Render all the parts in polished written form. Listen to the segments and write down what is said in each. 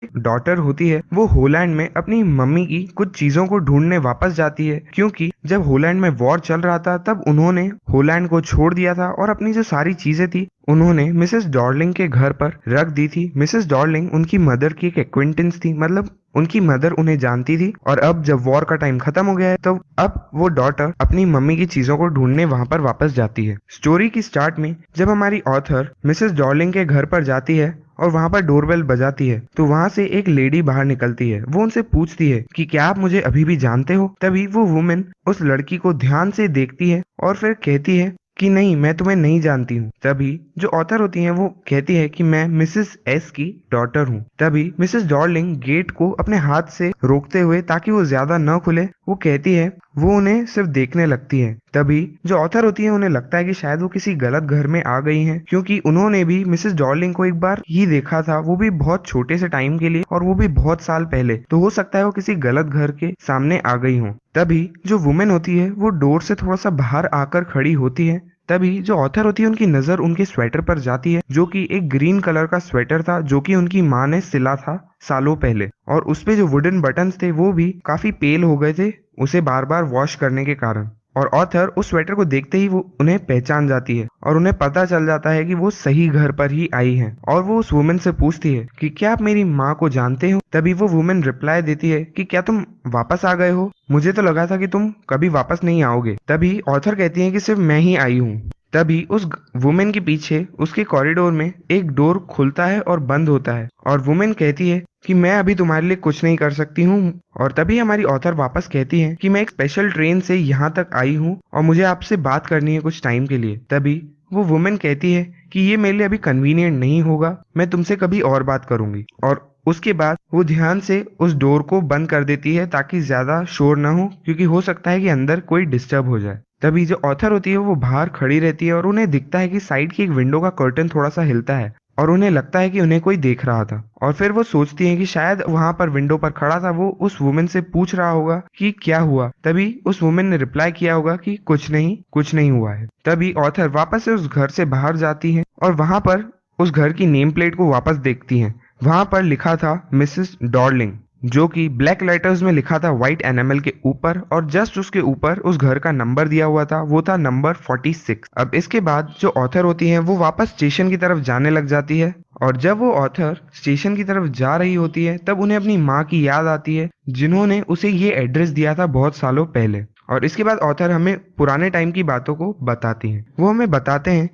Daughter होती है वो होलैंड में अपनी मम्मी की कुछ चीजों को ढूंढने वापस जाती है, क्योंकि जब होलैंड में वॉर चल रहा था तब उन्होंने होलैंड को छोड़ दिया था और अपनी जो सारी चीजें थी उन्होंने मिसेस डॉर्लिंग के घर पर रख दी थी। मिसेस डॉर्लिंग उनकी मदर की एक एक्विंटेंस थी, मतलब उनकी मदर उन्हें जानती थी। और अब जब वॉर का टाइम खत्म हो गया है तो अब वो डॉटर अपनी मम्मी की चीजों को ढूंढने वहां पर वापस जाती है। स्टोरी की स्टार्ट में जब हमारी ऑथर मिसेस डॉर्लिंग के घर पर जाती है और वहां पर डोरबेल बजाती है तो वहां से एक लेडी बाहर निकलती है। वो उनसे पूछती है कि क्या आप मुझे अभी भी जानते हो। तभी वो वुमेन उस लड़की को ध्यान से देखती है और फिर कहती है कि नहीं, मैं तुम्हें नहीं जानती हूँ। तभी जो ऑथर होती है वो कहती है कि मैं मिसेस एस की डॉटर हूँ। तभी मिसेस डॉर्लिंग गेट को अपने हाथ से रोकते हुए ताकि वो ज्यादा न खुले, वो कहती है, वो उन्हें सिर्फ देखने लगती है। तभी जो ऑथर होती है उन्हें लगता है कि शायद वो किसी गलत घर में आ गई हैं, क्योंकि उन्होंने भी मिसेस डॉर्लिंग को एक बार ही देखा था, वो भी बहुत छोटे से टाइम के लिए और वो भी बहुत साल पहले। तो हो सकता है वो किसी गलत घर के सामने आ गई हो। तभी जो वुमेन होती है वो डोर से थोड़ा सा बाहर आकर खड़ी होती है। तभी जो ऑथर होती है उनकी नजर उनके स्वेटर पर जाती है, जो कि एक ग्रीन कलर का स्वेटर था जो कि उनकी माँ ने सिला था सालों पहले। और उसपे जो वुडन बटन्स थे वो भी काफी पेल हो गए थे उसे बार बार वॉश करने के कारण। और ऑथर उस स्वेटर को देखते ही वो उन्हें पहचान जाती है और उन्हें पता चल जाता है कि वो सही घर पर ही आई हैं। और वो उस वुमेन से पूछती है कि क्या आप मेरी माँ को जानते हो। तभी वो वुमेन रिप्लाई देती है कि क्या तुम वापस आ गए हो, मुझे तो लगा था कि तुम कभी वापस नहीं आओगे। तभी ऑथर कहती है कि सिर्फ मैं ही आई हूँ। तभी उस वुमेन के पीछे उसके कॉरिडोर में एक डोर खुलता है और बंद होता है और वुमेन कहती है कि मैं अभी तुम्हारे लिए कुछ नहीं कर सकती हूँ। और तभी हमारी ऑथर वापस कहती है कि मैं एक स्पेशल ट्रेन से यहाँ तक आई हूँ और मुझे आपसे बात करनी है कुछ टाइम के लिए। तभी वो वुमेन कहती है कि ये मेरे लिए अभी कन्वीनियंट नहीं होगा, मैं तुमसे कभी और बात करूंगी। और उसके बाद वो ध्यान से उस डोर को बंद कर देती है ताकि ज्यादा शोर ना हो, क्योंकि हो सकता है कि अंदर कोई डिस्टर्ब हो जाए। तभी जो ऑथर होती है वो बाहर खड़ी रहती है और उन्हें दिखता है कि साइड की एक विंडो का कर्टन थोड़ा सा हिलता है और उन्हें लगता है कि उन्हें कोई देख रहा था। और फिर वो सोचती है कि शायद वहां पर विंडो पर खड़ा था वो उस वुमेन से पूछ रहा होगा कि क्या हुआ। तभी उस वुमेन ने रिप्लाई किया होगा कि कुछ नहीं हुआ है। तभी ऑथर वापस से उस घर से बाहर जाती है और वहां पर उस घर की नेम प्लेट को वापस देखती है। वहां पर लिखा था मिसेस डॉर्लिंग, जो कि ब्लैक लेटर्स में लिखा था व्हाइट एनिमल के ऊपर, और जस्ट उसके ऊपर उस घर का नंबर दिया हुआ था, वो था नंबर 46। अब इसके बाद जो ऑथर होती है वो वापस स्टेशन की तरफ जाने लग जाती है। और जब वो ऑथर स्टेशन की तरफ जा रही होती है तब उन्हें अपनी माँ की याद आती है, जिन्होंने उसे ये एड्रेस दिया था बहुत सालों पहले। और इसके बाद ऑथर हमें पुराने टाइम की बातों को बताती हैं। वो हमें बताते हैं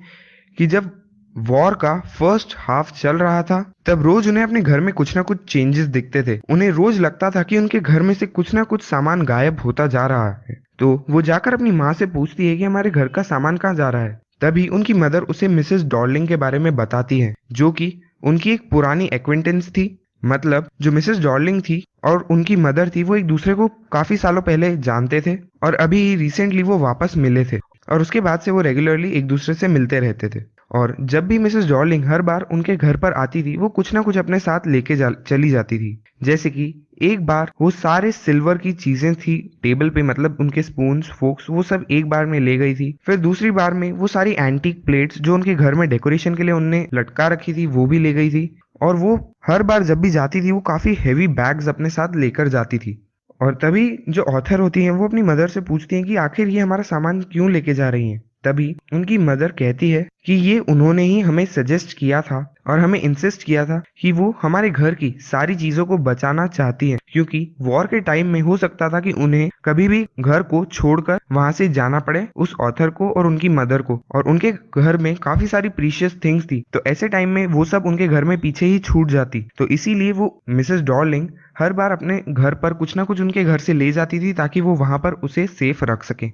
कि जब वॉर का फर्स्ट हाफ चल रहा था तब रोज उन्हें अपने घर में कुछ ना कुछ चेंजेस दिखते थे। उन्हें रोज लगता था कि उनके घर में से कुछ ना कुछ सामान गायब होता जा रहा है। तो वो जाकर अपनी माँ से पूछती है कि हमारे घर का सामान कहाँ जा रहा है। तभी उनकी मदर उसे मिसेस डॉर्लिंग के बारे में बताती है, जो कि उनकी एक पुरानी एक्वेंटेंस थी। मतलब जो मिसेस डॉर्लिंग थी और उनकी मदर थी वो एक दूसरे को काफी सालों पहले जानते थे और अभी रिसेंटली वो वापस मिले थे। और उसके बाद से वो रेगुलरली एक दूसरे से मिलते रहते थे। और जब भी मिसेस डॉर्लिंग हर बार उनके घर पर आती थी वो कुछ ना कुछ अपने साथ लेके चली जाती थी। जैसे कि एक बार वो सारे सिल्वर की चीजें थी टेबल पे, मतलब उनके स्पून्स फोक्स वो सब एक बार में ले गई थी। फिर दूसरी बार में वो सारी एंटीक प्लेट्स जो उनके घर में डेकोरेशन के लिए उनने लटका रखी थी वो भी ले गई थी। और वो हर बार जब भी जाती थी वो काफी हैवी बैग्स अपने साथ लेकर जाती थी। और तभी जो ऑथर होती हैं वो अपनी मदर से पूछती हैं कि आखिर ये हमारा सामान क्यों लेके जा रही हैं। तभी उनकी मदर कहती है कि ये उन्होंने ही हमें सजेस्ट किया था और हमें इंसिस्ट किया था कि वो हमारे घर की सारी चीजों को बचाना चाहती हैं, क्योंकि वॉर के टाइम में हो सकता था कि उन्हें कभी भी घर को छोड़कर वहां से जाना पड़े, उस ऑथर को और उनकी मदर को। और उनके घर में काफी सारी प्रीशियस थिंग्स थी, तो ऐसे टाइम में वो सब उनके घर में पीछे ही छूट जाती। तो इसीलिए वो मिसेस डॉर्लिंग हर बार अपने घर पर कुछ ना कुछ उनके घर से ले जाती थी ताकि वो वहां पर उसे सेफ रख सके।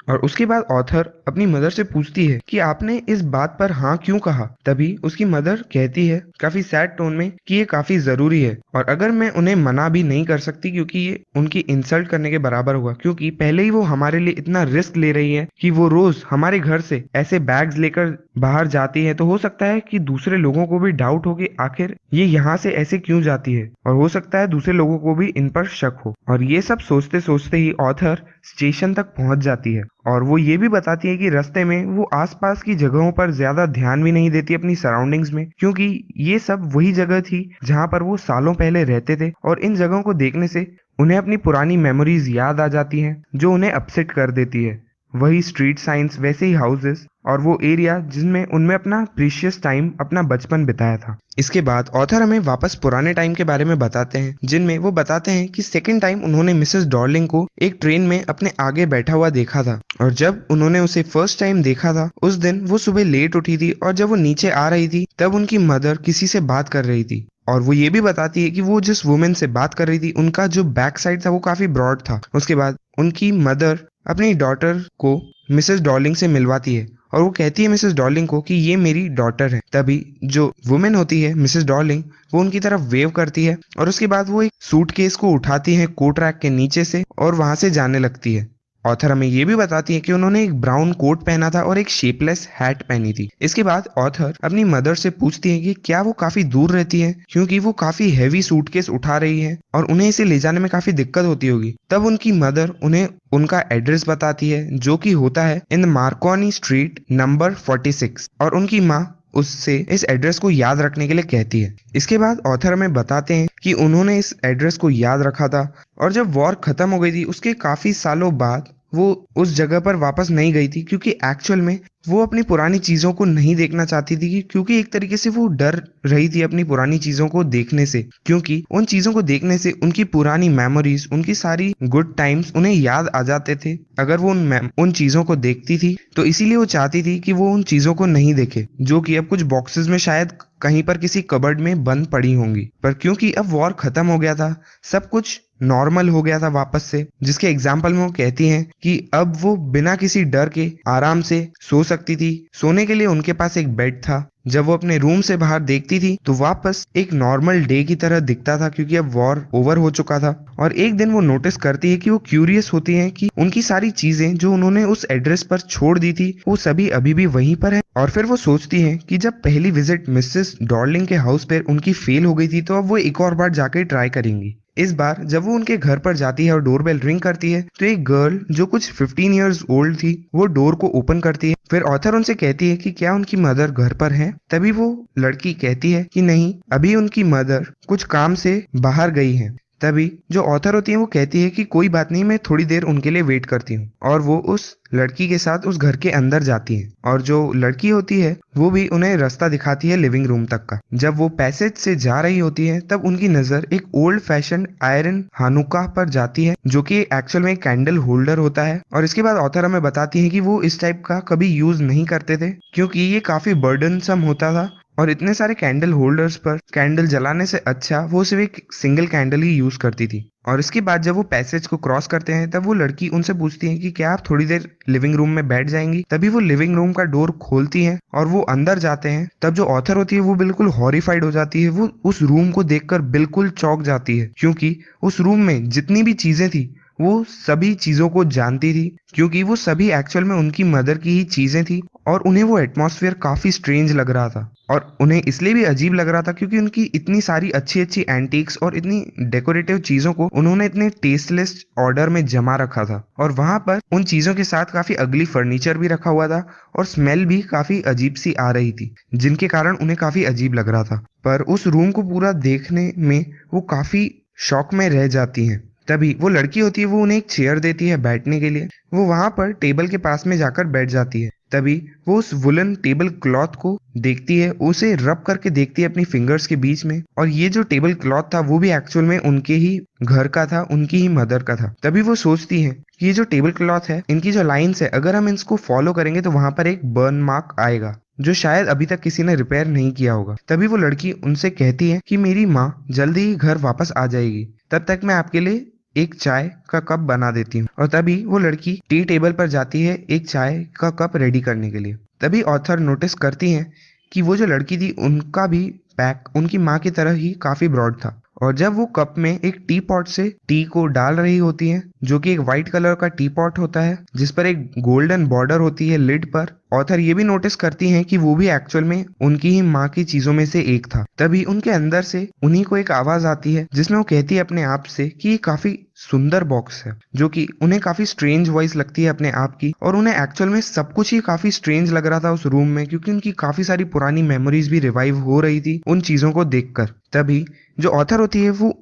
और उसके बाद ऑथर अपनी मदर से पूछती है कि आपने इस बात पर हाँ क्यों कहा। तभी उसकी मदर कहती है काफी सैड टोन में कि ये काफी जरूरी है और अगर मैं उन्हें मना भी नहीं कर सकती क्योंकि ये उनकी इंसल्ट करने के बराबर होगा, क्योंकि पहले ही वो हमारे लिए इतना रिस्क ले रही है कि वो रोज हमारे घर से ऐसे बैग्स लेकर बाहर जाती है। तो हो सकता है कि दूसरे लोगों को भी डाउट हो कि आखिर ये यहाँ से ऐसे क्यों जाती है, और हो सकता है दूसरे लोगों को भी इन पर शक हो। और ये सब सोचते सोचते ही ऑथर स्टेशन तक पहुंच जाती है और वो ये भी बताती है कि रास्ते में वो आसपास की जगहों पर ज्यादा ध्यान भी नहीं देती अपनी सराउंडिंग्स में, क्योंकि ये सब वही जगह थी जहाँ पर वो सालों पहले रहते थे और इन जगहों को देखने से उन्हें अपनी पुरानी मेमोरीज याद आ जाती हैं जो उन्हें अपसेट कर देती है। वही स्ट्रीट साइंस, वैसे ही हाउसेस और वो एरिया जिनमें उनमें अपना प्रीशियस टाइम, अपना बचपन बिताया था। इसके बाद ऑथर हमें वापस पुराने टाइम के बारे में बताते हैं, जिनमें वो बताते हैं कि सेकेंड टाइम उन्होंने मिसेस डॉर्लिंग को एक ट्रेन में अपने आगे बैठा हुआ देखा था, और जब उन्होंने उसे फर्स्ट टाइम देखा था उस दिन वो सुबह लेट उठी थी, और जब वो नीचे आ रही थी तब उनकी मदर किसी से बात कर रही थी। और वो ये भी बताती है कि वो जिस वुमेन से बात कर रही थी उनका जो बैक साइड था वो काफी ब्रॉड था। उसके बाद उनकी मदर अपनी डॉटर को मिसेस डॉर्लिंग से मिलवाती है और वो कहती है मिसेस डॉर्लिंग को कि ये मेरी डॉटर है। तभी जो वुमेन होती है मिसेस डॉर्लिंग, वो उनकी तरफ वेव करती है और उसके बाद वो एक सूटकेस को उठाती है कोट रैक के नीचे से और वहां से जाने लगती है। ऑथर हमें ये भी बताती है कि उन्होंने एक ब्राउन कोट पहना था और एक शेपलेस हैट पहनी थी। इसके बाद ऑथर अपनी मदर से पूछती है कि क्या वो काफी दूर रहती है, क्योंकि वो काफी हैवी सूटकेस उठा रही है और उन्हें इसे ले जाने में काफी दिक्कत होती होगी। तब उनकी मदर उन्हें उनका एड्रेस बताती है जो कि होता है इन मार्कोनी स्ट्रीट नंबर 46, और उनकी माँ उससे इस एड्रेस को याद रखने के लिए कहती है। इसके बाद ऑथर हमें बताते हैं कि उन्होंने इस एड्रेस को याद रखा था और जब वॉर खत्म हो गई थी उसके काफी सालों बाद वो उस जगह पर वापस नहीं गई थी, क्योंकि एक्चुअल में वो अपनी पुरानी चीजों को नहीं देखना चाहती थी, क्योंकि एक तरीके से वो डर रही थी अपनी पुरानी चीजों को देखने से, क्योंकि उन चीजों को देखने से उनकी पुरानी मेमोरीज, उनकी सारी गुड टाइम्स उन्हें याद आ जाते थे अगर वो उन चीजों को देखती थी। तो इसीलिए वो चाहती थी कि वो उन चीजों को नहीं देखे, जो कि अब कुछ बॉक्सेस में शायद कहीं पर किसी कबर्ड में बंद पड़ी होंगी। पर क्योंकि अब वॉर खत्म हो गया था, सब कुछ नॉर्मल हो गया था वापस से, जिसके एग्जाम्पल में वो कहती हैं कि अब वो बिना किसी डर के आराम से सो सकती थी। सोने के लिए उनके पास एक बेड था। जब वो अपने रूम से बाहर देखती थी तो वापस एक नॉर्मल डे की तरह दिखता था, क्योंकि अब वॉर ओवर हो चुका था। और एक दिन वो नोटिस करती है कि वो क्यूरियस होती है कि उनकी सारी चीजें जो उन्होंने उस एड्रेस पर छोड़ दी थी वो सभी अभी भी वहीं पर है। और फिर वो सोचती है कि जब पहली विजिट मिसेस डॉर्लिंग के हाउस पर उनकी फेल हो गई थी तो अब वो एक और बार जाकर ट्राई करेंगी। इस बार जब वो उनके घर पर जाती है और डोरबेल रिंग करती है तो एक गर्ल जो कुछ 15 इयर्स ओल्ड थी वो डोर को ओपन करती है। फिर ऑथर उनसे कहती है कि क्या उनकी मदर घर पर है। तभी वो लड़की कहती है कि नहीं, अभी उनकी मदर कुछ काम से बाहर गई है। तभी जो ऑथर होती है वो कहती है कि कोई बात नहीं, मैं थोड़ी देर उनके लिए वेट करती हूँ, और वो उस लड़की के साथ उस घर के अंदर जाती है। और जो लड़की होती है वो भी उन्हें रास्ता दिखाती है लिविंग रूम तक का। जब वो पैसेज से जा रही होती है तब उनकी नजर एक ओल्ड फैशन आयरन हानुका पर जाती है, जो कि एक्चुअल में कैंडल होल्डर होता है। और इसके बाद ऑथर हमें बताती है कि वो इस टाइप का कभी यूज नहीं करते थे, क्योंकि ये काफी बर्डनसम होता था और इतने सारे कैंडल होल्डर्स पर कैंडल जलाने से अच्छा वो सिर्फ एक सिंगल कैंडल ही यूज करती थी। और इसके बाद जब वो पैसेज को क्रॉस करते हैं तब वो लड़की उनसे पूछती है कि क्या आप थोड़ी देर लिविंग रूम में बैठ जाएंगी। तभी वो लिविंग रूम का डोर खोलती हैं और वो अंदर जाते हैं। तब जो ऑथर होती है वो बिल्कुल हॉरिफाइड हो जाती है। वो उस रूम को देखकर बिल्कुल चौंक जाती है, क्योंकि उस रूम में जितनी भी चीजें थी वो सभी चीजों को जानती थी, क्योंकि वो सभी एक्चुअल में उनकी मदर की ही चीजें थी। और उन्हें वो एटमॉस्फेयर काफी स्ट्रेंज लग रहा था, और उन्हें इसलिए भी अजीब लग रहा था क्योंकि उनकी इतनी सारी अच्छी अच्छी एंटीक्स और इतनी डेकोरेटिव चीजों को उन्होंने इतने टेस्टलेस ऑर्डर में जमा रखा था। और वहां पर उन चीजों के साथ काफी अगली फर्नीचर भी रखा हुआ था और स्मेल भी काफी अजीब सी आ रही थी, जिनके कारण उन्हें काफी अजीब लग रहा था। पर उस रूम को पूरा देखने में वो काफी शॉक में रह जाती हैं। तभी वो लड़की होती है वो उन्हें एक चेयर देती है बैठने के लिए। वो वहां पर टेबल के पास में जाकर बैठ जाती है। तभी वो उस वुलन टेबल क्लॉथ को देखती है, उसे रब करके देखती है अपनी फिंगर्स के बीच में। और ये जो टेबल क्लॉथ था वो भी एक्चुअल में उनके ही घर का था, उनकी ही मदर का था। तभी वो सोचती है कि ये जो टेबल क्लॉथ है, इनकी जो लाइन्स है, अगर हम इसको फॉलो करेंगे तो वहां पर एक बर्न मार्क आएगा जो शायद अभी तक किसी ने रिपेयर नहीं किया होगा। तभी वो लड़की उनसे कहती है कि मेरी माँ जल्दी ही घर वापस आ जाएगी, तब तक मैं आपके लिए एक चाय का कप बना देती हूँ। और तभी वो लड़की टी टेबल पर जाती है एक चाय का कप रेडी करने के लिए। तभी ऑथर नोटिस करती हैं कि वो जो लड़की थी उनका भी पैक उनकी माँ की तरह ही काफी ब्रॉड था। और जब वो कप में एक टी पॉट से टी को डाल रही होती है, जो कि एक व्हाइट कलर का टी पॉट होता है जिस पर एक गोल्डन बॉर्डर होती है लिड पर, ऑथर ये भी नोटिस करती हैं कि वो भी एक्चुअल में उनकी ही माँ की चीजों में से एक था। तभी उनके अंदर से उन्हीं को एक आवाज आती है जिसमें वो कहती है अपने आप से कि ये काफी सुंदर बॉक्स है, जो कि उन्हें काफी स्ट्रेंज वॉइस लगती है अपने आप की, और उन्हें एक्चुअल में सब कुछ ही काफी स्ट्रेंज लग रहा था उस रूम में, क्योंकि उनकी काफी सारी पुरानी मेमोरीज भी रिवाइव हो रही थी उन चीजों को देखकर। तभी जो ऑथर होती है वो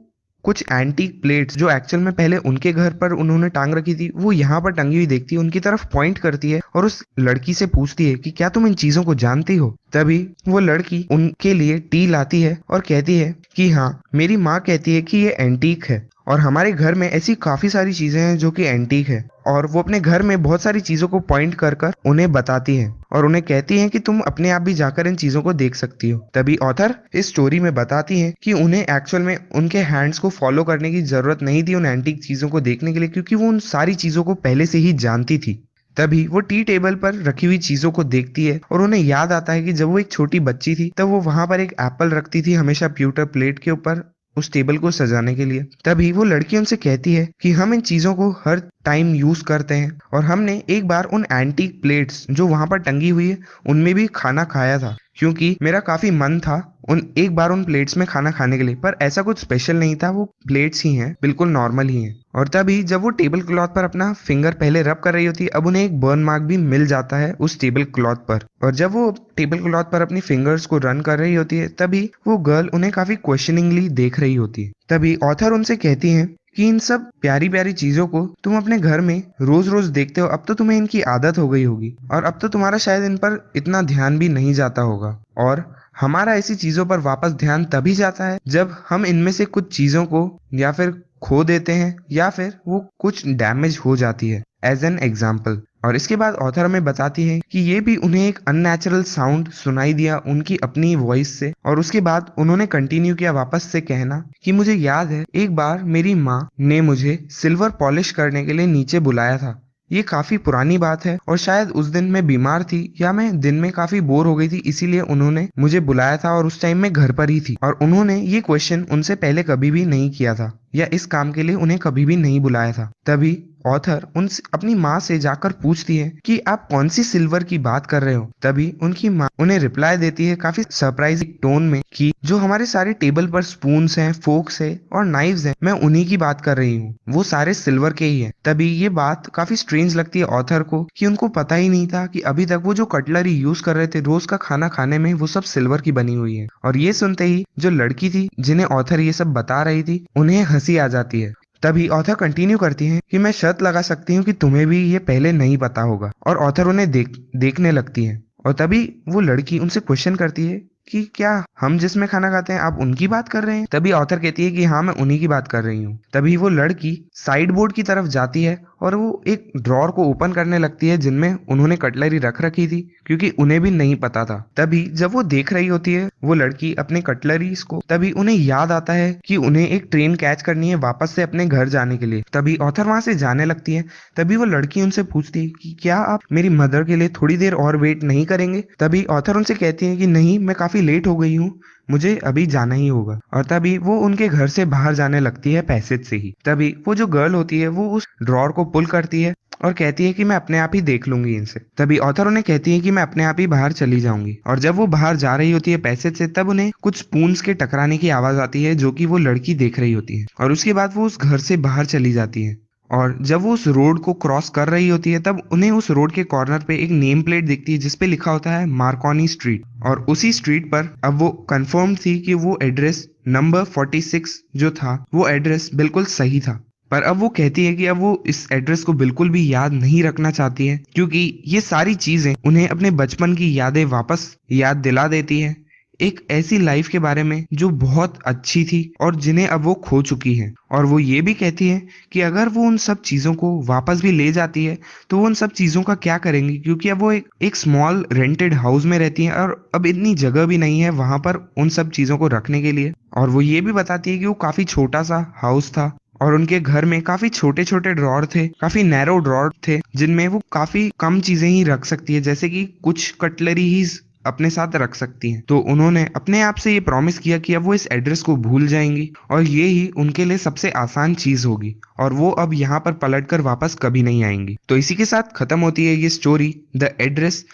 कुछ एंटीक प्लेट्स जो एक्चुअल में पहले उनके घर पर उन्होंने टांग रखी थी वो यहाँ पर टंगी हुई देखती है, उनकी तरफ पॉइंट करती है और उस लड़की से पूछती है कि क्या तुम इन चीजों को जानती हो। तभी वो लड़की उनके लिए टी लाती है और कहती है कि हाँ, मेरी माँ कहती है कि ये एंटीक है और हमारे घर में ऐसी काफी सारी चीजें हैं जो कि एंटीक है। और वो अपने घर में बहुत सारी चीजों को पॉइंट कर कर उन्हें बताती है और उन्हें कहती है कि तुम अपने आप भी जाकर इन चीजों को देख सकती हो। तभी ऑथर इस स्टोरी में बताती है कि उन्हें एक्चुअल में उनके हैंड्स को फॉलो करने की जरूरत नहीं थी उन एंटीक चीजों को देखने के लिए, क्योंकि वो उन सारी चीजों को पहले से ही जानती थी। तभी वो टी टेबल पर रखी हुई चीजों को देखती है और उन्हें याद आता है कि जब वो एक छोटी बच्ची थी तब वो वहां पर एक एप्पल रखती थी हमेशा प्यूटर प्लेट के ऊपर उस टेबल को सजाने के लिए। तभी वो लड़की उनसे कहती है कि हम इन चीजों को हर टाइम यूज करते हैं और हमने एक बार उन एंटीक प्लेट्स जो वहां पर टंगी हुई है उनमें भी खाना खाया था, क्योंकि मेरा काफी मन था एक बार उन प्लेट्स में खाना खाने के लिए, पर ऐसा कुछ स्पेशल नहीं था, वो प्लेट्स ही हैं, बिल्कुल नॉर्मल ही हैं। और तभी जब वो टेबल क्लॉथ पर अपना फिंगर पहले रब कर रही होती है, अब उन्हें एक बर्न मार्क भी मिल जाता है उस टेबल क्लॉथ पर। और जब वो टेबल क्लॉथ पर अपनी फिंगर्स को रन कर रही होती है तभी वो गर्ल उन्हें काफी क्वेश्चनिंगली देख रही होती है। तभी ऑथर उनसे कहती है कि इन सब प्यारी प्यारी चीजों को तुम अपने घर में रोज रोज देखते हो, अब तो तुम्हें इनकी आदत हो गई होगी और अब तो तुम्हारा शायद इन पर इतना ध्यान भी नहीं जाता होगा। और हमारा ऐसी चीजों पर वापस ध्यान तभी जाता है जब हम इनमें से कुछ चीजों को या फिर खो देते हैं या फिर वो कुछ डैमेज हो जाती है, एज एन एग्जाम्पल। और इसके बाद ऑथर हमें बताती है कि ये भी उन्हें एक अननेचुरल साउंड सुनाई दिया उनकी अपनी वॉइस से, और उसके बाद उन्होंने कंटिन्यू किया वापस से कहना कि मुझे याद है एक बार मेरी माँ ने मुझे सिल्वर पॉलिश करने के लिए नीचे बुलाया था। ये काफी पुरानी बात है और शायद उस दिन मैं बीमार थी या मैं दिन में काफी बोर हो गई थी, इसीलिए उन्होंने मुझे बुलाया था और उस टाइम मैं घर पर ही थी। और उन्होंने ये क्वेश्चन उनसे पहले कभी भी नहीं किया था या इस काम के लिए उन्हें कभी भी नहीं बुलाया था। तभी ऑथर उनसे अपनी माँ से जाकर पूछती है कि आप कौन सी सिल्वर की बात कर रहे हो। तभी उनकी माँ उन्हें रिप्लाई देती है काफी सरप्राइजिंग टोन में कि जो हमारे सारे टेबल पर स्पून्स हैं, फोक्स है और नाइव्स हैं, मैं उन्हीं की बात कर रही हूँ, वो सारे सिल्वर के ही हैं। तभी ये बात काफी स्ट्रेंज लगती है ऑथर को कि उनको पता ही नहीं था कि अभी तक वो जो कटलरी यूज कर रहे थे रोज का खाना खाने में वो सब सिल्वर की बनी हुई है। और ये सुनते ही जो लड़की थी जिन्हें ऑथर ये सब बता रही थी उन्हें हंसी आ जाती है। तभी ऑथर कंटिन्यू करती है कि मैं शर्त लगा सकती हूँ कि तुम्हें भी ये पहले नहीं पता होगा। और ऑथर उन्हें देखने लगती है और तभी वो लड़की उनसे क्वेश्चन करती है कि क्या हम जिसमें खाना खाते हैं आप उनकी बात कर रहे हैं। तभी ऑथर कहती है कि हाँ, मैं उन्हीं की बात कर रही हूँ। तभी वो लड़की साइड बोर्ड की तरफ जाती है और वो एक ड्रॉर को ओपन करने लगती है जिनमें उन्होंने कटलरी रख रखी थी, क्योंकि उन्हें भी नहीं पता था। तभी जब वो देख रही होती है वो लड़की अपने कटलरीज को, तभी उन्हें याद आता है कि उन्हें एक ट्रेन कैच करनी है वापस से अपने घर जाने के लिए। तभी ऑथर वहां से जाने लगती है। तभी वो लड़की उनसे पूछती है कि क्या आप मेरी मदर के लिए थोड़ी देर और वेट नहीं करेंगे। तभी ऑथर उनसे कहती है कि नहीं, मैं काफी लेट हो गई हूँ, मुझे अभी जाना ही होगा। और तभी वो उनके घर से बाहर जाने लगती है पैसेज से ही। तभी वो जो गर्ल होती है वो उस ड्रॉर को पुल करती है और कहती है कि मैं अपने आप ही देख लूंगी इनसे। तभी ऑथर उन्हें कहती है कि मैं अपने आप ही बाहर चली जाऊंगी। और जब वो बाहर जा रही होती है पैसेज से तब उन्हें कुछ स्पून्स के टकराने की आवाज आती है जो कि वो लड़की देख रही होती है। और उसके बाद वो उस घर से बाहर चली जाती है। और जब वो उस रोड को क्रॉस कर रही होती है तब उन्हें उस रोड के कॉर्नर पे एक नेम प्लेट दिखती है जिसपे लिखा होता है मार्कोनी स्ट्रीट। और उसी स्ट्रीट पर अब वो कंफर्म थी कि वो एड्रेस नंबर 46 जो था वो एड्रेस बिल्कुल सही था। पर अब वो कहती है कि अब वो इस एड्रेस को बिल्कुल भी याद नहीं रखना चाहती है, क्योंकि ये सारी चीजें उन्हें अपने बचपन की यादें वापस याद दिला देती है, एक ऐसी लाइफ के बारे में जो बहुत अच्छी थी और जिन्हें अब वो खो चुकी है। और वो ये भी कहती है कि अगर वो उन सब चीजों को वापस भी ले जाती है तो वो उन सब चीजों का क्या करेंगी, क्योंकि अब वो एक स्मॉल रेंटेड हाउस में रहती है और अब इतनी जगह भी नहीं है वहां पर उन सब चीजों को रखने के लिए। और वो ये भी बताती है कि वो काफी छोटा सा हाउस था और उनके घर में काफी छोटे छोटे ड्रॉर थे, काफी नैरो ड्रॉर थे जिनमें वो काफी कम चीजें ही रख सकती है, जैसे कि कुछ कटलरी ही अपने साथ रख सकती हैं। तो उन्होंने अपने आप से ये प्रॉमिस किया कि अब वो इस एड्रेस को भूल जाएंगी और ये ही उनके लिए सबसे आसान चीज होगी और वो अब यहाँ पर पलटकर वापस कभी नहीं आएंगी। तो इसी के साथ खत्म होती है ये स्टोरी द एड्रेस।